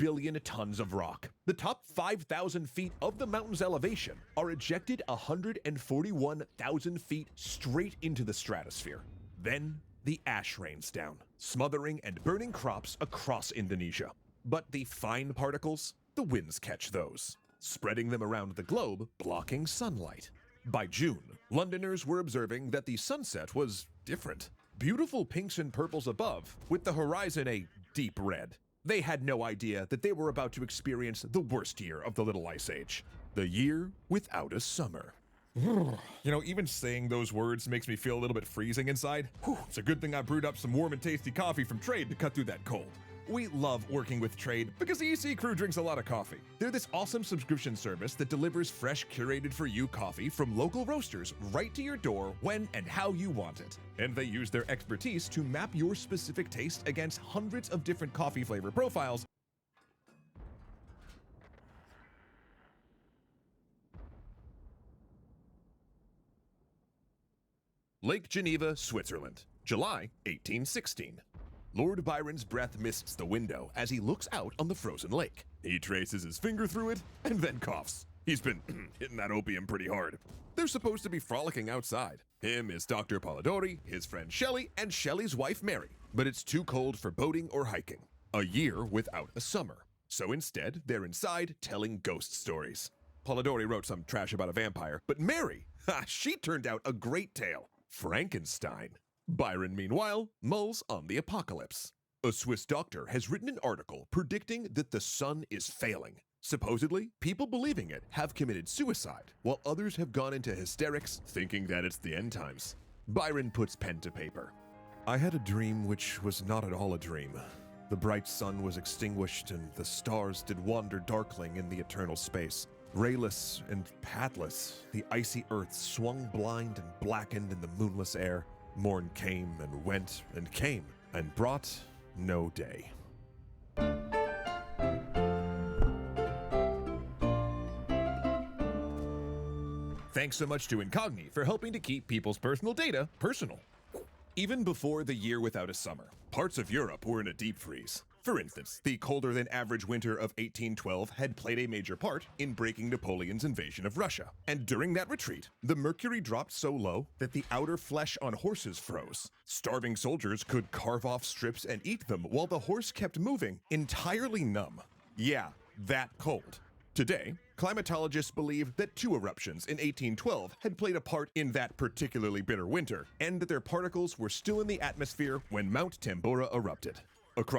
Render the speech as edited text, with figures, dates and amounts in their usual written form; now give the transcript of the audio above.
billion tons of rock. The top 5,000 feet of the mountain's elevation are ejected 141,000 feet straight into the stratosphere. Then, the ash rains down, smothering and burning crops across Indonesia. But the fine particles, the winds catch those, spreading them around the globe, blocking sunlight. By June, Londoners were observing that the sunset was different. Beautiful pinks and purples above, with the horizon a deep red. They had no idea that they were about to experience the worst year of the Little Ice Age. The year without a summer. Even saying those words makes me feel a little bit freezing inside. It's a good thing I brewed up some warm and tasty coffee from Trade to cut through that cold. We love working with Trade because the EC crew drinks a lot of coffee. They're this awesome subscription service that delivers fresh, curated for you coffee from local roasters right to your door when and how you want it. And they use their expertise to map your specific taste against hundreds of different coffee flavor profiles. Lake Geneva, Switzerland, July 1816. Lord Byron's breath mists the window as he looks out on the frozen lake. He traces his finger through it and then coughs. He's been hitting that opium pretty hard. They're supposed to be frolicking outside. Him is Dr. Polidori, his friend Shelley, and Shelley's wife Mary. But it's too cold for boating or hiking. A year without a summer. So instead, they're inside telling ghost stories. Polidori wrote some trash about a vampire, but Mary, she turned out a great tale. Frankenstein. Byron, meanwhile, mulls on the apocalypse. A Swiss doctor has written an article predicting that the sun is failing. Supposedly, people believing it have committed suicide, while others have gone into hysterics thinking that it's the end times. Byron puts pen to paper. I had a dream which was not at all a dream. The bright sun was extinguished and the stars did wander darkling in the eternal space. Rayless and pathless, the icy earth swung blind and blackened in the moonless air. Morn came and went and came and brought no day. Thanks so much to Incogni for helping to keep people's personal data personal. Even before the year without a summer, parts of Europe were in a deep freeze. For instance, the colder than average winter of 1812 had played a major part in breaking Napoleon's invasion of Russia. And during that retreat, the mercury dropped so low that the outer flesh on horses froze. Starving soldiers could carve off strips and eat them while the horse kept moving, entirely numb. Yeah, that cold. Today, climatologists believe that 2 eruptions in 1812 had played a part in that particularly bitter winter, and that their particles were still in the atmosphere when Mount Tambora erupted.